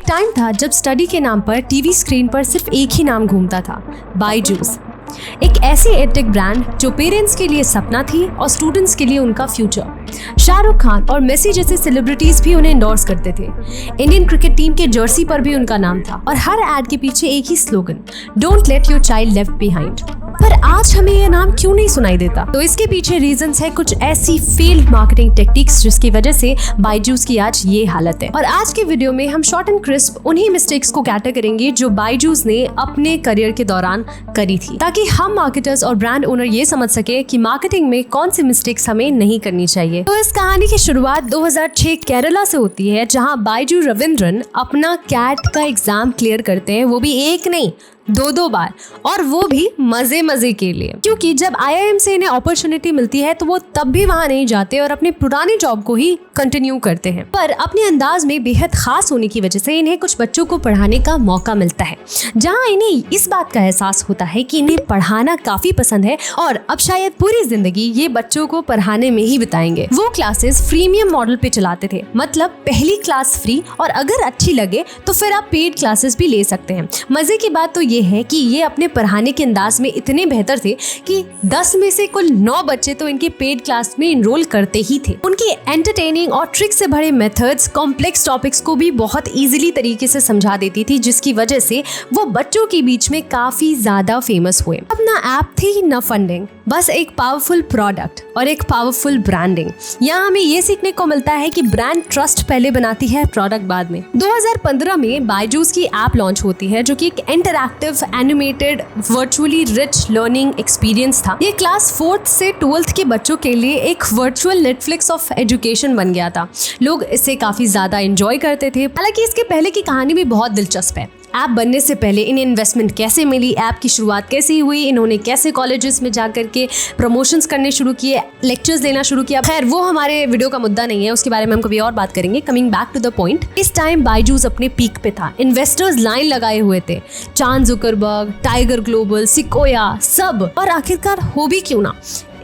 Time था जब study के नाम पर टीवी स्क्रीन पर सिर्फ एक ही नाम घूमता था, बायजूस। एक ऐसी एडटेक ब्रांड जो पेरेंट्स के लिए सपना थी और स्टूडेंट्स के लिए उनका फ्यूचर। शाहरुख खान और मेसी जैसे सेलिब्रिटीज भी उन्हें एंडोर्स करते थे। इंडियन क्रिकेट टीम के जर्सी पर भी उनका नाम था और हर एड के पीछे एक ही slogan, don't let your child left behind. पर आज हमें यह नाम क्यों नहीं सुनाई देता? तो इसके पीछे रीजंस है कुछ ऐसी फेल्ड मार्केटिंग टेक्निक्स जिसकी वजह से बायजूस की आज ये हालत है। और आज के वीडियो में हम शॉर्ट एंड क्रिस्प उन्हीं मिस्टेक्स को कैटर करेंगे जो बायजूस ने अपने करियर के दौरान करी थी, ताकि हम मार्केटर्स और ब्रांड ओनर ये समझ सके कि मार्केटिंग में कौन सी मिस्टेक्स हमें नहीं करनी चाहिए। तो इस कहानी की शुरुआत 2006 केरला से होती है, जहां बायजू रविंद्रन अपना कैट का एग्जाम क्लियर करते हैं, वो भी एक नहीं दो बार, और वो भी मजे मजे के लिए। क्योंकि जब IIM से इन्हें अपॉर्चुनिटी मिलती है तो वो तब भी वहां नहीं जाते और अपने पुराने जॉब को ही कंटिन्यू करते हैं। पर अपने अंदाज में बेहद खास होने की वजह से इन्हें कुछ बच्चों को पढ़ाने का मौका मिलता है, जहां इन्हें इस बात का एहसास होता है कि इन्हें पढ़ाना काफी पसंद है और अब शायद पूरी जिंदगी ये बच्चों को पढ़ाने में ही बिताएंगे। वो क्लासेस फ्रीमियम मॉडल पे चलाते थे, मतलब पहली क्लास फ्री और अगर अच्छी लगे तो फिर आप पेड क्लासेस भी ले सकते हैं। मजे की बात तो ये है कि ये अपने पढ़ाने के अंदाज में इतने बेहतर थे कि 10 में से कुल 9 बच्चे तो इनके पेड क्लास में इनरोल करते ही थे। उनकी एंटरटेनिंग और ट्रिक से भरे मेथड्स कॉम्प्लेक्स टॉपिक्स को भी बहुत इजीली तरीके से समझा देती थी, जिसकी वजह से वो बच्चों के बीच में काफी ज्यादा फेमस हुए। अब ना ऐप थी न फंडिंग, बस एक पावरफुल प्रोडक्ट और एक पावरफुल ब्रांडिंग। यहाँ हमें ये सीखने को मिलता है कि ब्रांड ट्रस्ट पहले बनाती है, प्रोडक्ट बाद में। 2015 में बायजूस की ऐप लॉन्च होती है, जो कि एक interactive animated virtually rich learning experience था। ये क्लास 4th से 12th के बच्चों के लिए एक वर्चुअल नेटफ्लिक्स ऑफ एजुकेशन बन गया था। लोग इसे काफी ज्यादा एंजॉय करते थे। हालांकि इसके पहले की कहानी भी बहुत दिलचस्प है। ऐप बनने से पहले इन्हें इन्वेस्टमेंट कैसे मिली, ऐप की शुरुआत कैसे हुई, इन्होंने कैसे कॉलेजेस में जाकर के प्रमोशंस करने शुरू किए, लेक्चर्स देना शुरू किया। खैर वो हमारे वीडियो का मुद्दा नहीं है, उसके बारे में हम कभी और बात करेंगे। Coming back to the point, इस टाइम बायजूस अपने पीक पे था। इन्वेस्टर्स लाइन लगाए हुए थे, चांद जुकरबर्ग, टाइगर ग्लोबल, सिकोया, सब। और आखिरकार हो भी क्यों ना,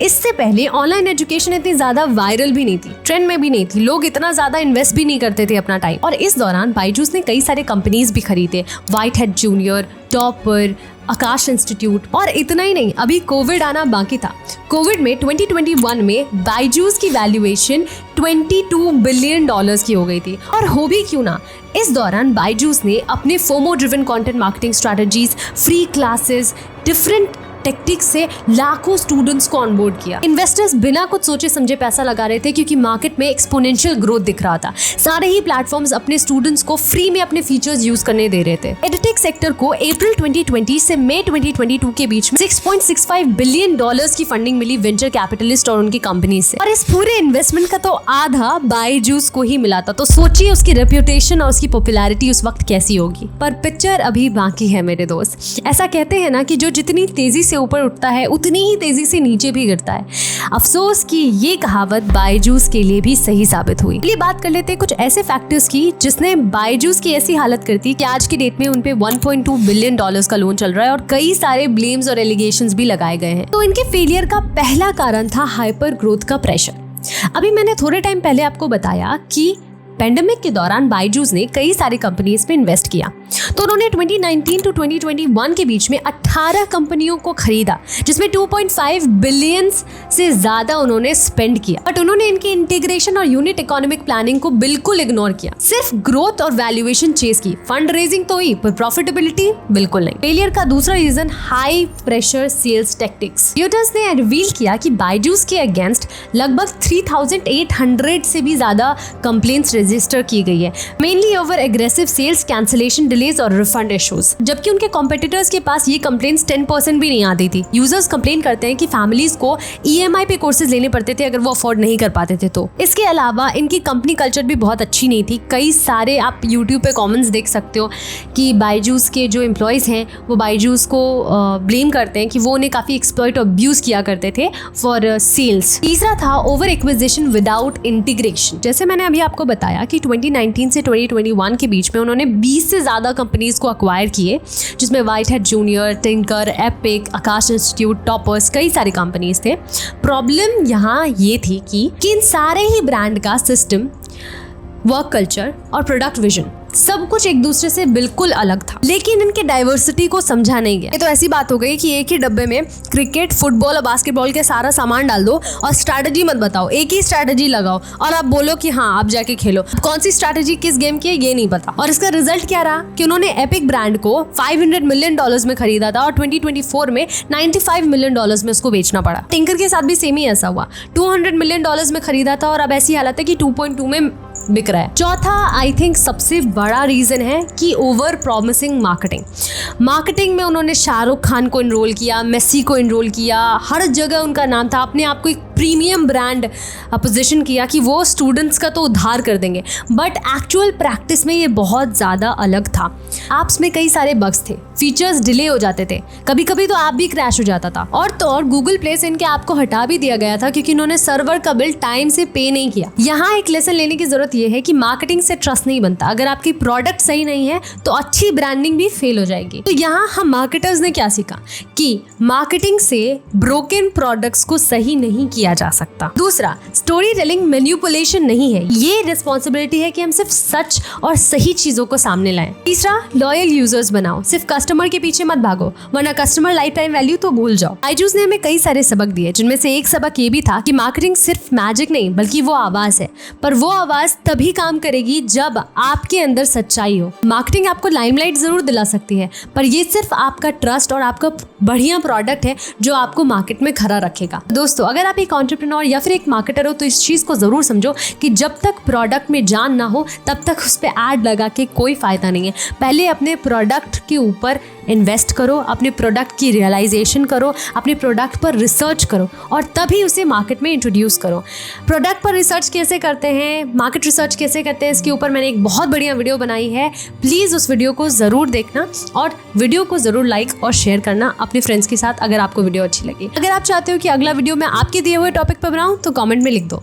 इससे पहले ऑनलाइन एजुकेशन इतनी ज्यादा वायरल भी नहीं थी, ट्रेंड में भी नहीं थी, लोग इतना ज्यादा इन्वेस्ट भी नहीं करते थे अपना टाइम। और इस दौरान बायजूस ने कई सारे कंपनीज भी खरीदे, व्हाइट हेड जूनियर, टॉपर, आकाश इंस्टीट्यूट। और इतना ही नहीं, अभी कोविड आना बाकी था। कोविड में 2021 में बायजूस की वैल्यूएशन $22 बिलियन की हो गई थी। और हो भी क्यों ना, इस दौरान बायजूस ने अपने FOMO driven content marketing strategies, free classes, different tactics से लाखों स्टूडेंट्स को ऑनबोर्ड किया। इन्वेस्टर्स बिना कुछ सोचे समझे पैसा लगा रहे थे, क्योंकि मार्केट में एक्सपोनेंशियल ग्रोथ दिख रहा था। सारे ही प्लेटफॉर्म्स अपने स्टूडेंट्स को फ्री में अपने फीचर्स यूज करने दे रहे थे। एडटेक सेक्टर को अप्रैल 2020 से मई 2022 के बीच में $6.65 बिलियन की फंडिंग मिली वेंचर कैपिटलिस्ट और उनकी कंपनी से। और इस पूरे इन्वेस्टमेंट का तो आधा बायजूस को ही मिला था। तो सोचिए उसकी रेप्यूटेशन और उसकी पॉपुलैरिटी उस वक्त कैसी होगी। पर पिक्चर अभी बाकी है मेरे दोस्त। ऐसा कहते हैं ना कि जो जितनी तेजी से ऊपर उठता है उतनी ही तेजी से नीचे भी गिरता है। अफसोस कि ये कहावत बायजूस के लिए भी सही साबित हुई। चलिए बात कर लेते हैं कुछ ऐसे फैक्टर्स की जिसने बायजूस की ऐसी हालत कर दी कि आज की डेट में उनपे $1.2 बिलियन का लोन चल रहा है और कई सारे ब्लेम्स और एलिगेशंस भी लगाए गए हैं। तो इनके फेलियर का पहला कारण था हाइपर ग्रोथ का प्रेशर। अभी मैंने थोड़े टाइम पहले आपको बताया कि पेंडेमिक के दौरान बायजूस ने कई सारी कंपनीज में इन्वेस्ट किया। तो उन्होंने 2019 टू 2021 के बीच में 18 कंपनियों को खरीदा, जिसमें 2.5 बिलियन से ज्यादा उन्होंने स्पेंड किया। बट उन्होंने इनकी इंटीग्रेशन और यूनिट इकोनॉमिक प्लानिंग को बिल्कुल इग्नोर किया। सिर्फ ग्रोथ और वैल्यूएशन चेज की, फंड रेजिंग तो हुई पर प्रॉफिटेबिलिटी बिल्कुल नहीं। फेलियर का दूसरा reason high pressure sales tactics. Reporters ने रिवील किया कि बायजूस के अगेंस्ट लगभग 3800 से भी ज्यादा कंप्लेंट्स रजिस्टर की गई है, mainly over aggressive sales, cancellation, delays और रिफंड इश्यूज। जबकि उनके कॉम्पिटिटर्स के पास ये कंप्लेंट्स 10% भी नहीं आती थी। यूजर्स कंप्लेन करते हैं कि फैमिलीज को EMI पे कोर्सेज लेने पड़ते थे अगर वो अफोर्ड नहीं कर पाते थे। तो इसके अलावा इनकी कंपनी कल्चर भी बहुत अच्छी नहीं थी। कई सारे आप यूट्यूब पे कमेंट्स देख सकते हो कि बायजूस के जो एम्प्लॉयज हैं वो बायजूस को ब्लेम करते हैं कि वो उन्हें काफी एक्सप्लॉइट और अब्यूज किया करते थे फॉर सेल्स। तीसरा था ओवर एक्विजिशन विदाउट इंटीग्रेशन। जैसे मैंने अभी आपको बताया कि 2019 से 2021 के बीच में उन्होंने 20 से ज्यादा कंपनीज को अक्वायर किए, जिसमें White Hat Junior, Tinker, Epic, Aakash institute, Toppers, कई सारी कंपनीज थे। प्रॉब्लम यहाँ ये थी कि इन सारे ही ब्रांड का सिस्टम, वर्क कल्चर और प्रोडक्ट विजन सब कुछ एक दूसरे से बिल्कुल अलग था, लेकिन इनके डाइवर्सिटी को समझा नहीं गया। ये तो ऐसी बात हो गई कि एक ही डब्बे में क्रिकेट, फुटबॉल और बास्केटबॉल के सारा सामान डाल दो और स्ट्रैटेजी मत बताओ, एक ही स्ट्रैटेजी लगाओ और आप बोलो कि हाँ आप जाके खेलो। कौन सी स्ट्रैटेजी किस गेम की है ये नहीं पता। और इसका रिजल्ट क्या रहा कि उन्होंने एपिक ब्रांड को $500 मिलियन में खरीदा था और 2024 में $95 मिलियन में उसको बेचना पड़ा। टिंकर के साथ भी सेम ही ऐसा हुआ, $200 मिलियन में खरीदा था और अब ऐसी हालत है कि 2.2 में बिक रहा है। चौथा आई थिंक सबसे बड़ा रीजन है कि ओवर प्रॉमिसिंग मार्केटिंग में उन्होंने शाहरुख खान को इनरोल किया, मेसी को इनरोल किया, हर जगह उनका नाम था, अपने आप को एक प्रीमियम ब्रांड पोजीशन किया कि वो स्टूडेंट्स का तो उद्धार कर देंगे, बट एक्चुअल प्रैक्टिस में ये बहुत ज़्यादा अलग था। ऐप्स में कई सारे बग्स थे, फीचर्स डिले हो जाते थे, कभी कभी तो ऐप भी क्रैश हो जाता था और गूगल प्ले से इनके ऐप को हटा भी दिया गया था क्योंकि इन्होंने सर्वर का बिल टाइम से पे नहीं किया। यहाँ एक लेसन लेने की जरूरत यह है कि मार्केटिंग से ट्रस्ट नहीं बनता। अगर आपकी प्रोडक्ट सही नहीं है तो अच्छी ब्रांडिंग भी फेल हो जाएगी। तो यहाँ हम मार्केटर्स ने क्या सीखा कि मार्केटिंग से ब्रोकन प्रोडक्ट्स को सही नहीं किया जा सकता। दूसरा, स्टोरी टेलिंग मैनिपुलेशन नहीं है, ये रिस्पॉन्सिबिलिटी है कि हम सिर्फ सच और सही चीजों को सामने लाएं। तीसरा, लॉयल यूजर्स बनाओ, सिर्फ कस्टमर के पीछे मत भागो वरना कस्टमर लाइफ टाइम वैल्यू तो भूल जाओ। बायजूस ने हमें कई सारे सबक दिए, जिनमें से एक सबक ये भी था कि मार्केटिंग सिर्फ मैजिक नहीं बल्कि वो आवाज है, पर वो आवाज तभी काम करेगी जब आपके अंदर सच्चाई हो। मार्केटिंग आपको लाइमलाइट जरूर दिला सकती है, पर ये सिर्फ आपका ट्रस्ट और आपका बढ़िया प्रोडक्ट है जो आपको मार्केट में खड़ा रखेगा। दोस्तों, अगर आप एक एंटरप्रेन्योर या फिर एक मार्केटर हो तो इस चीज को जरूर समझो कि जब तक प्रोडक्ट में जान ना हो तब तक उस पर ऐड लगा के कोई फायदा नहीं है। पहले अपने प्रोडक्ट के ऊपर इन्वेस्ट करो, अपने प्रोडक्ट की रियलाइजेशन करो, अपने प्रोडक्ट पर रिसर्च करो और तभी उसे मार्केट में इंट्रोड्यूस करो। प्रोडक्ट पर रिसर्च कैसे करते हैं, मार्केट रिसर्च कैसे करते हैं, इसके ऊपर मैंने एक बहुत बढ़िया वीडियो बनाई है। प्लीज़ उस वीडियो को ज़रूर देखना और वीडियो को ज़रूर लाइक और शेयर करना अपने फ्रेंड्स के साथ अगर आपको वीडियो अच्छी लगी। अगर आप चाहते हो कि अगला वीडियो मैं आपके दिए हुए टॉपिक पर बनाऊँ तो कॉमेंट में लिख दो।